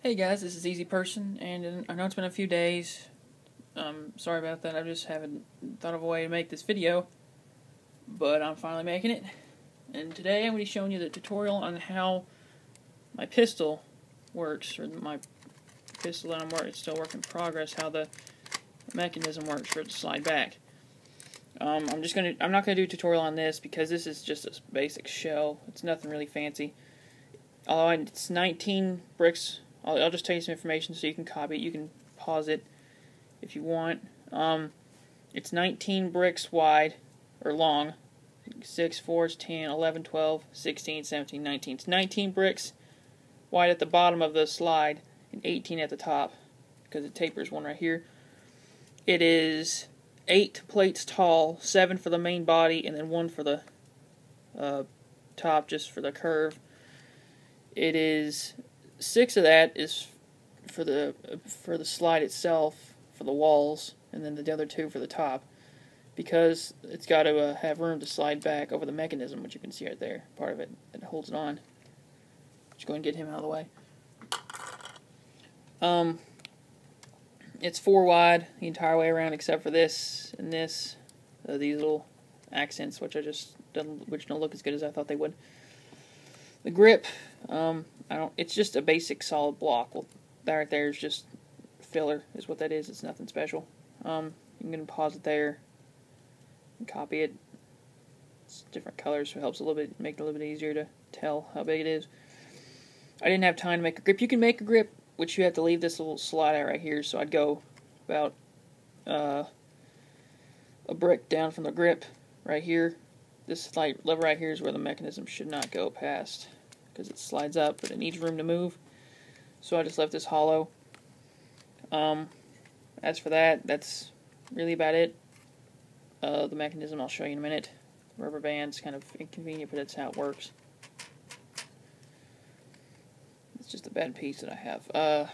Hey guys, this is Easy Person, and I know it's been a few days. Sorry about that. I just haven't thought of a way to make this video, but I'm finally making it. And today I'm going to be showing you the tutorial on how my pistol works, or my pistol that it's still work in progress, how the mechanism works for it to slide back. I'm not gonna do a tutorial on this because this is just a basic shell. It's nothing really fancy. Although it's 19 bricks. I'll just tell you some information so you can copy it. You can pause it if you want. It's 19 bricks wide, or long. 6, 4, 10, 11, 12, 16, 17, 19. It's 19 bricks wide at the bottom of the slide and 18 at the top, because it tapers one right here. It is 8 plates tall, 7 for the main body, and then 1 for the top, just for the curve. It is 6 of that is for the slide itself, for the walls, and then the other 2 for the top, because it's got to have room to slide back over the mechanism, which you can see right there, part of it that holds it on. Just go and get him out of the way. It's 4 wide the entire way around, except for this and this, these little accents, which don't look as good as I thought they would. The grip, it's just a basic solid block. Well, that right there is just filler, is what that is. It's nothing special. You can pause it there and copy it. It's different colors, so it helps a little bit, make it a little bit easier to tell how big it is. I didn't have time to make a grip. You can make a grip, which you have to leave this little slot out right here. So I'd go about a brick down from the grip right here. This slight lever right here is where the mechanism should not go past, because it slides up, but it needs room to move. So I just left this hollow. As for that, that's really about it. The mechanism I'll show you in a minute. Rubber band's kind of inconvenient, but that's how it works. It's just a bad piece that I have.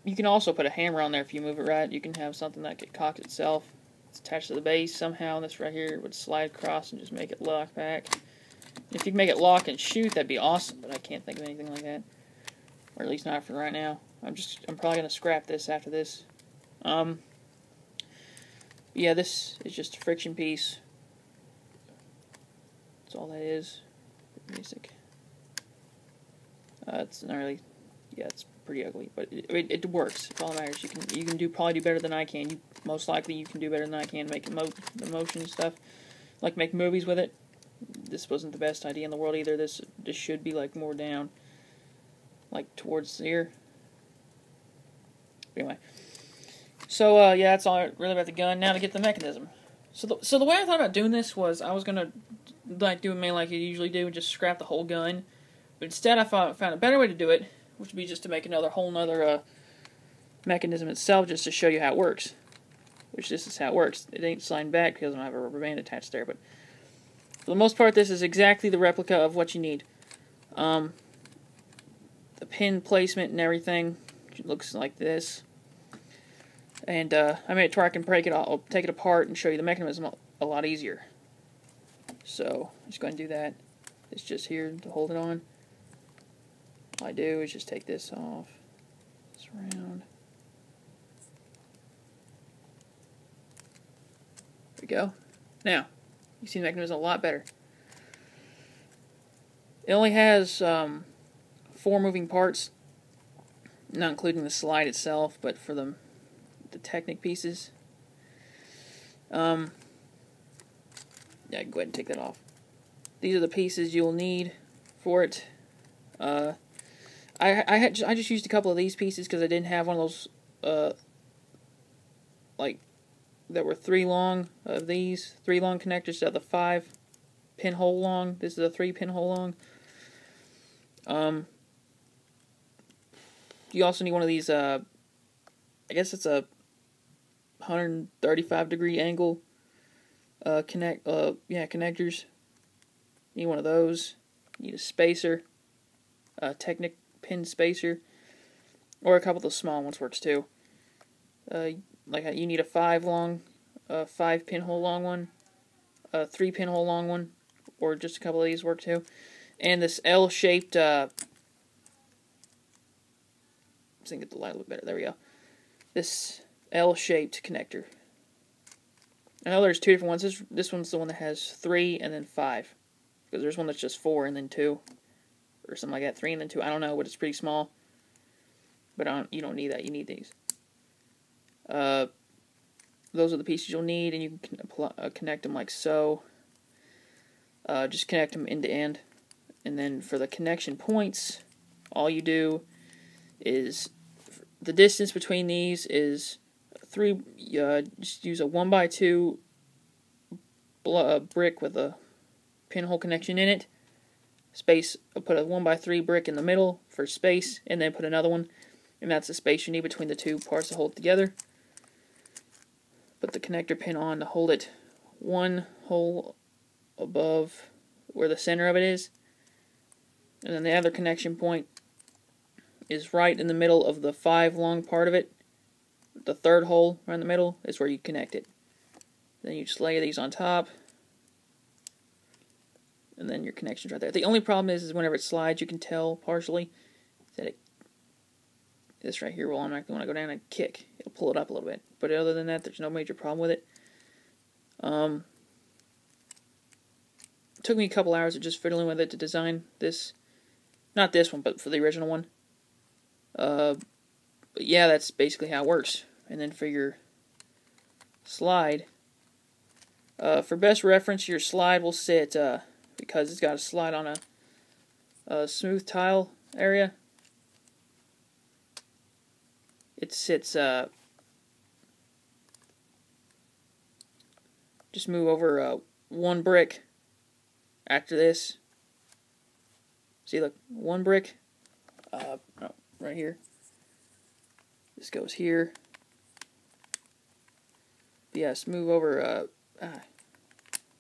You can also put a hammer on there if you move it right. You can have something that cocks itself. It's attached to the base somehow. This right here would slide across and just make it lock back. If you can make it lock and shoot, that'd be awesome, but I can't think of anything like that. Or at least not for right now. I'm probably gonna scrap this after this. Yeah, this is just a friction piece. That's all that is. Basic. It's not really. Yeah, it's pretty ugly, but it works. It's all that matters. You can probably do better than I can. Most likely you can do better than I can make the motion and stuff. Like make movies with it. This wasn't the best idea in the world either. This should be like more down, like towards here. Anyway, so yeah, that's all really about the gun. Now to get the mechanism. So the way I thought about doing this was I was gonna do it like you usually do and just scrap the whole gun. But instead I found a better way to do it, which would be just to make whole nother mechanism itself, just to show you how it works. Which this is how it works. It ain't sliding back because I don't have a rubber band attached there, but for the most part this is exactly the replica of what you need. The pin placement and everything looks like this. And I made it to where I can break it. I'll take it apart and show you the mechanism a lot easier. So I'm just going to do that. It's just here to hold it on. All I do is just take this off, this around. There we go. Now, you see the mechanism a lot better. It only has 4 moving parts, not including the slide itself, but for the Technic pieces. Yeah, go ahead and take that off. These are the pieces you'll need for it. I just used a couple of these pieces because I didn't have one of those like that were 3 long of these 3 long connectors to the 5 pinhole long. This is a 3 pinhole long. You also need one of these. I guess it's a 135-degree angle connectors. Need one of those. Need a spacer, a Technic pin spacer, or a couple of those small ones works too. Like you need a 5 pinhole long one, a 3 pinhole long one, or just a couple of these work too. And this L-shaped so I can get the light a little better. There we go. This L-shaped connector. I know there's two different ones. This one's the one that has 3 and then 5. Because there's one that's just 4 and then 2. Or something like that. 3 and then 2. I don't know, but it's pretty small. But you don't need that. You need these. Those are the pieces you'll need, and you can connect them like so. Just connect them end to end. And then for the connection points, all you do is, the distance between these is 3, just use a 1x2 brick with a pinhole connection in it. Space, put a 1x3 brick in the middle for space, and then put another one, and that's the space you need between the two parts to hold it together. Put the connector pin on to hold it one hole above where the center of it is, and then the other connection point is right in the middle of the 5 long part of it. The third hole right in the middle is where you connect it. Then you just lay these on top, and then your connection's right there. The only problem is whenever it slides, you can tell partially that this right here, well, I'm not going to go down and kick. It'll pull it up a little bit. But other than that, there's no major problem with it. It took me a couple hours of just fiddling with it to design this. Not this one, but for the original one. But yeah, that's basically how it works. And then for your slide, for best reference, your slide will sit, because it's got a slide on a smooth tile area, it sits, just move over 1 brick after this. See, look, 1 brick, right here. This goes here. Yes, move over,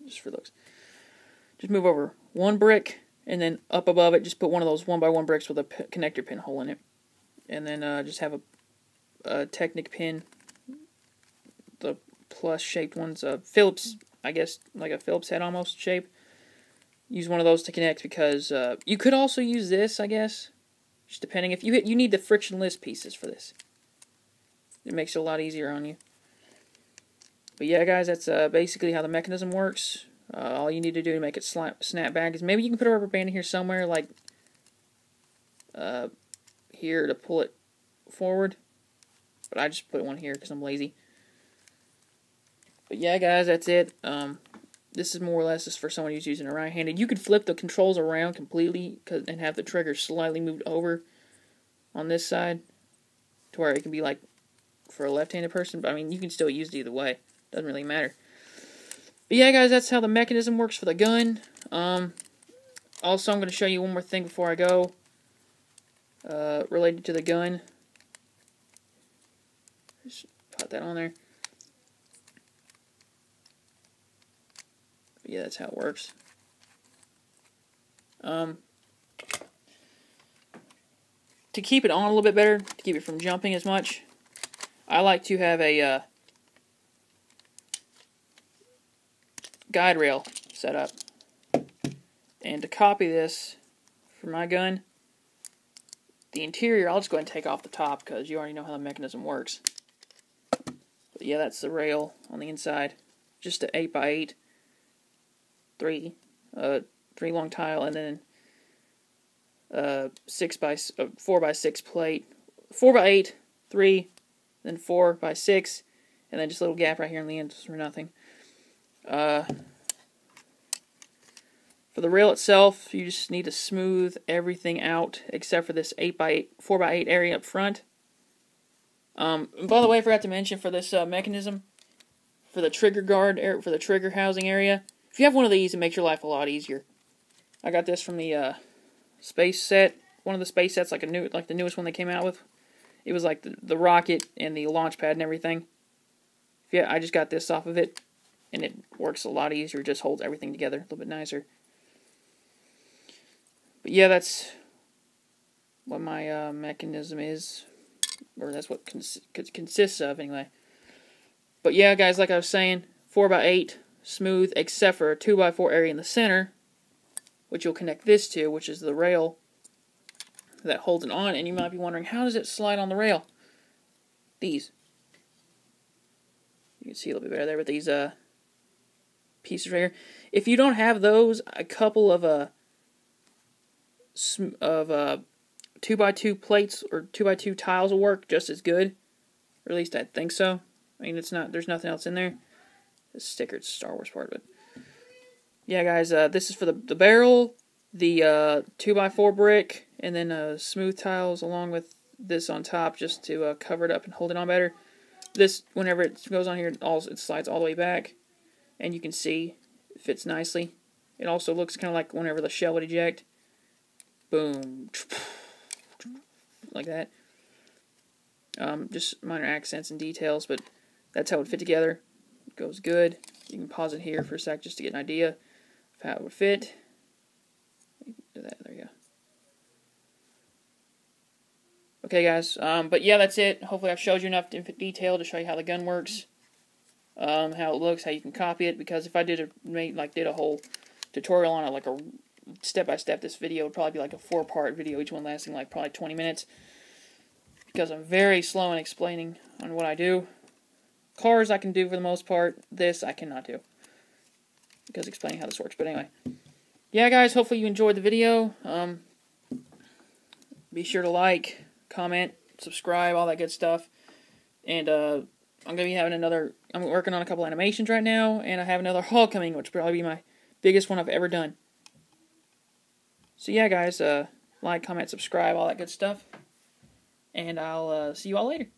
just for looks. Just move over 1 brick, and then up above it, just put one of those 1x1 bricks with a connector pin hole in it. And then just have a Technic pin, the plus shaped ones, Phillips, I guess, like a Phillips head almost shape. Use one of those to connect, because you could also use this, I guess, just depending. If you need the frictionless pieces for this. It makes it a lot easier on you. But yeah, guys, that's basically how the mechanism works. All you need to do to make it snap back is maybe you can put a rubber band in here somewhere, like here, to pull it forward. But I just put one here because I'm lazy. But yeah, guys, that's it. This is more or less just for someone who's using it right-handed. You could flip the controls around completely and have the trigger slightly moved over on this side to where it can be like for a left-handed person. But I mean, you can still use it either way. Doesn't really matter. But yeah, guys, that's how the mechanism works for the gun. Also, I'm going to show you one more thing before I go, related to the gun. Just put that on there. But yeah, that's how it works. To keep it on a little bit better, to keep it from jumping as much, I like to have a guide rail set up. And to copy this for my gun, the interior, I'll just go ahead and take off the top because you already know how the mechanism works. But yeah, that's the rail on the inside. Just an 8x8, 3 long tile, and then 4x6 plate. 4x8, 3, then 4x6, and then just a little gap right here on the end for nothing. For the rail itself, you just need to smooth everything out except for this 4x8 area up front. And by the way, I forgot to mention for this mechanism, for the trigger guard, for the trigger housing area, if you have one of these, it makes your life a lot easier. I got this from the space set, one of the space sets, like the newest one they came out with. It was like the rocket and the launch pad and everything. Yeah, I just got this off of it, and it works a lot easier. It just holds everything together a little bit nicer. But yeah, that's what my mechanism is, or that's what consists of anyway. But yeah, guys, like I was saying, 4x8 smooth, except for a 2x4 area in the center, which you'll connect this to, which is the rail. that holds it on, and you might be wondering, how does it slide on the rail? These. You can see a little bit better there with these pieces right here. If you don't have those, a couple of 2x2 plates or 2x2 tiles will work just as good. Or at least I think so. I mean, it's not. There's nothing else in there. The sticker, it's Star Wars part of it. Yeah, guys, this is for the barrel, the 2x4 brick, and then smooth tiles along with this on top just to cover it up and hold it on better. This, whenever it goes on here, it slides all the way back, and you can see it fits nicely. It also looks kind of like whenever the shell would eject. Boom. Like that. Just minor accents and details, but that's how it would fit together. It goes good. You can pause it here for a sec just to get an idea of how it would fit. Do that. There you go. Okay, guys. But yeah, that's it. Hopefully, I've showed you enough detail to show you how the gun works, how it looks, how you can copy it. Because if I did a whole tutorial on it, like a step-by-step, this video would probably be like a 4-part video, each one lasting like probably 20 minutes. Because I'm very slow in explaining on what I do. Cars I can do for the most part. This I cannot do, because explaining how this works. But anyway, yeah, guys. Hopefully you enjoyed the video. Be sure to like, comment, subscribe, all that good stuff. And I'm gonna be having I'm working on a couple animations right now, and I have another haul coming, which will probably be my biggest one I've ever done. So yeah, guys. Like, comment, subscribe, all that good stuff. And I'll see you all later.